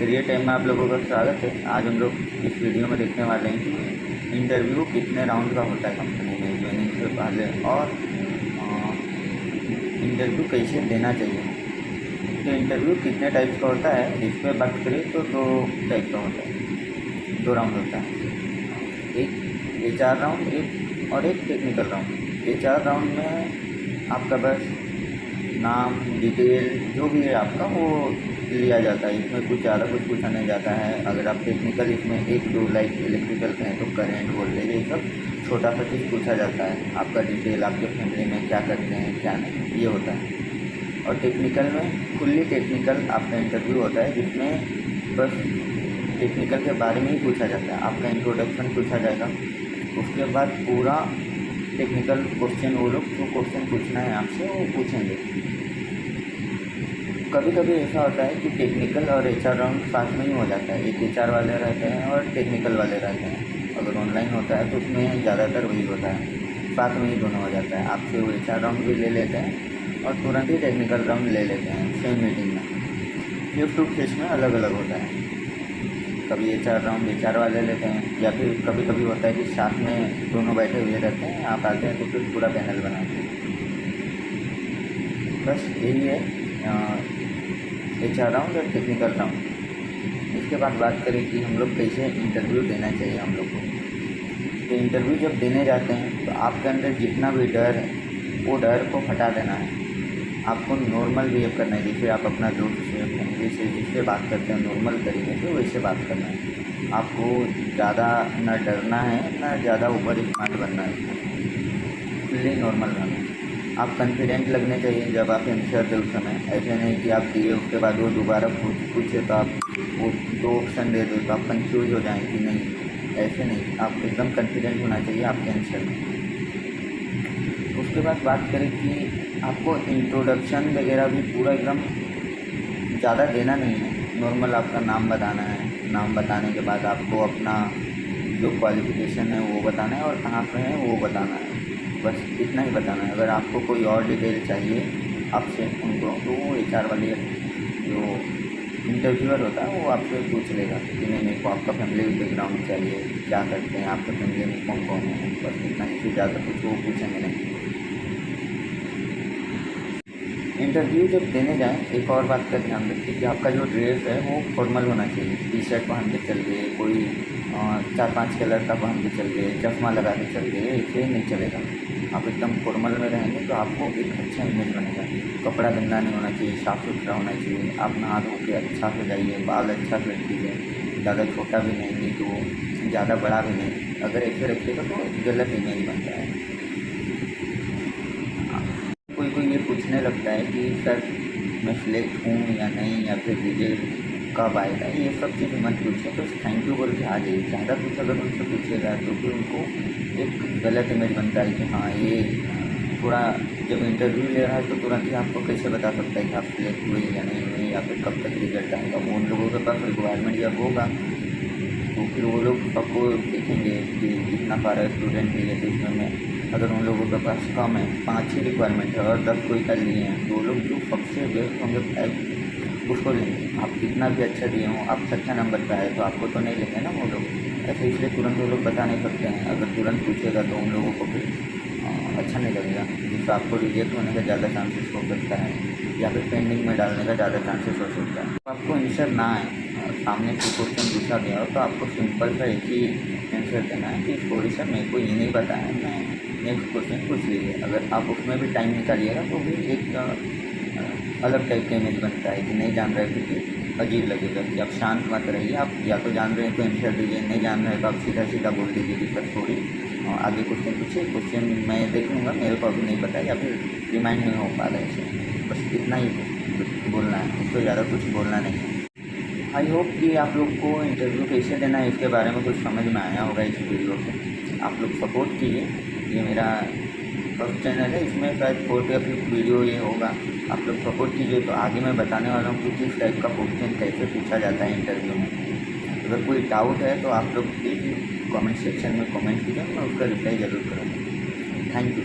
Career time में आप लोगों का स्वागत है। आज हम लोग इस वीडियो में देखने वाले हैं कि इंटरव्यू कितने राउंड का होता है कंपनी में ज्वाइनिंग से पहले, और इंटरव्यू कैसे देना चाहिए। तो इंटरव्यू कितने टाइप का होता है इस पर बात करें तो दो टाइप का होता है, 2 राउंड होता है। एक HR राउंड और एक टेक्निकल राउंड। HR राउंड में आपका बस नाम डिटेल जो भी है आपका वो लिया जाता है, इसमें कुछ ज़्यादा कुछ पूछा नहीं जाता है। अगर आप टेक्निकल इसमें 1-2 लाइक इलेक्ट्रिकल कहें तो करेंट वोल्टेज ये सब छोटा सा चीज़ पूछा जाता है। आपका डिटेल, आपके फैमिली में क्या करते हैं क्या नहीं, ये होता है। और टेक्निकल में फुल्ली टेक्निकल आपका इंटरव्यू होता है, जिसमें बस टेक्निकल के बारे में ही पूछा जाता है। आपका इंट्रोडक्शन पूछा जाएगा, उसके बाद पूरा टेक्निकल क्वेश्चन वो लोग जो क्वेश्चन पूछना है आपसे वो पूछेंगे। कभी कभी ऐसा होता है कि टेक्निकल और HR राउंड साथ में ही हो जाता है, एक HR वाले रहते हैं और टेक्निकल वाले रहते हैं। अगर ऑनलाइन होता है तो उसमें ज़्यादातर वही होता है, साथ में ही दोनों हो जाता है। आपसे वो HR राउंड भी ले लेते हैं और तुरंत ही टेक्निकल राउंड ले लेते हैं सेम मीटिंग में। फेस टू फेस में अलग अलग होता है, कभी HR राउंड HR वाले लेते हैं, या फिर कभी कभी होता है कि साथ में दोनों बैठे हुए रहते हैं, आप आते हैं तो फिर पूरा पैनल बनाते हैं। बस यही है HR राउंड और टेक्निकल राउंड। इसके बाद बात करें कि हम लोग कैसे इंटरव्यू देना चाहिए हम लोग को। तो इंटरव्यू जब देने जाते हैं तो आपके अंदर जितना भी डर है वो डर को हटा देना है। आपको नॉर्मल बिहेव करना है, जैसे आप अपना दोस्त से फैमिली से जिससे बात करते हैं नॉर्मल तरीके से वैसे बात करना है। आपको ज़्यादा ना डरना है ना ज़्यादा ओवर स्मार्ट बनना है, फुल्ली नॉर्मल रहना है। आप कॉन्फिडेंट लगने चाहिए जब आप आंसर दे उस समय। ऐसे नहीं कि आप दिए उसके बाद वो दोबारा पूछे तो आप वो 2 ऑप्शन दे दो तो आप कंफ्यूज हो जाएं कि नहीं, ऐसे नहीं। आप एकदम कॉन्फिडेंट होना चाहिए आपके आंसर में। उसके बाद बात करें कि आपको इंट्रोडक्शन वगैरह भी पूरा एकदम ज़्यादा देना नहीं है, नॉर्मल आपका नाम बताना है। नाम बताने के बाद आपको अपना जो क्वालिफ़िकेशन है वो बताना है और कहाँ पे है वो बताना है, बस इतना ही बताना है। अगर आपको कोई और डिटेल चाहिए आपसे उनको तो वो HR वाले जो इंटरव्यूअर होता है वो आपसे पूछ लेगा कि नहीं मेरे को आपका फैमिली बैकग्राउंड चाहिए, क्या करते हैं आपके फैमिली में कौन कौन है, बस इतना ही, फिर ज़्यादा कुछ वो पूछेंगे नहीं। इंटरव्यू जब देने जाएं एक और बात का ध्यान रखिए कि आपका जो ड्रेस है वो फॉर्मल होना चाहिए। T-शर्ट पहन के चल गए, कोई 4-5 कलर का पहन के चल गए, चश्मा लगा के चल गए, ऐसे नहीं चलेगा। आप एकदम फॉर्मल में रहेंगे तो आपको एक अच्छा इमेज बनेगा। कपड़ा गंदा नहीं होना चाहिए, साफ़ सुथरा होना चाहिए। आप नहा धो के अच्छा से जाइए, बाल अच्छा से रखिए, ज़्यादा छोटा भी नहीं तो ज़्यादा बड़ा भी नहीं। अगर ऐसे रखिएगा तो गलत इमेज बनता है। कोई ये पूछने लगता है कि सर मैं सिलेक्ट हूँ या नहीं, या फिर रिजल्ट कब आएगा, ये सब चीज़ मत पूछिए। तो थैंक यू बोल के आ जाइए। ज़्यादा कुछ अगर उनसे पूछिएगा तो फिर उनको एक गलत इमेज बनता है कि हाँ ये थोड़ा, जब इंटरव्यू ले रहा है तो तुरंत ही आपको कैसे बता सकता है कि आप सिलेक्ट हुए या नहीं हुए, या फिर कब तक रिजल्ट आएगा। वो उन लोगों के पास रिक्वायरमेंट जब होगा तो फिर वो लोग आपको देखेंगे कि कितना सारा स्टूडेंट लिए, तो इसमें अगर उन लोगों के पास कम है, 5 ही रिक्वायरमेंट है और 10 कोई कर लिए हैं, तो लोग जो सबसे बेस्ट होंगे उसको लेंगे। आप कितना भी अच्छा दिए हों, आप अच्छा नंबर का है तो आपको तो नहीं लेंगे ना वो लोग। ऐसे इसलिए तुरंत वो लोग बता नहीं सकते हैं। अगर तुरंत पूछेगा तो उन लोगों को फिर अच्छा नहीं लगेगा, जिससे आपको रिजेक्ट होने का ज़्यादा चांसेस हो सकता है, या फिर पेंडिंग में डालने का ज़्यादा चांसेस हो सकता है। तो आपको आंसर ना आए, सामने से क्वेश्चन पूछा गया हो तो आपको सिंपल सा एक ही आंसर देना है कि सॉरी सर मेरे को ये नहीं पता है, मैं नेक्स्ट क्वेश्चन पूछ लीजिए। अगर आप उसमें भी टाइम निकालिएगा तो भी एक अलग टाइप का इमेज बनता है कि नहीं जान रहे क्योंकि अजीब लगेगा। कि आप शांत मत रहिए, आप या तो जान रहे हैं तो आंसर दीजिए, नहीं जान रहे हैं तो आप सीधा सीधा बोल दीजिए कि सर सॉरी आगे क्वेश्चन पूछिए, क्वेश्चन मैं देख लूँगा, मेरे को अभी नहीं पता है, या फिर रिमाइंड नहीं हो पा रहा है इसे। बस इतना ही बोलना है, इससे ज़्यादा कुछ बोलना नहीं है। आई होप कि आप लोग को इंटरव्यू कैसे देना है इसके बारे में कुछ समझ में आया होगा इस वीडियो से। आप लोग सपोर्ट कीजिए, ये मेरा फर्स्ट चैनल है, इसमें शायद 4th या 5th वीडियो ये होगा। आप लोग सपोर्ट कीजिए तो आगे मैं बताने वाला हूँ कि किस टाइप का क्वेश्चन कैसे पूछा जाता है इंटरव्यू में। अगर कोई डाउट है तो आप लोग प्लीज़ कमेंट सेक्शन में कमेंट कीजिए, मैं उसका रिप्लाई ज़रूर करूँगा। Thank you.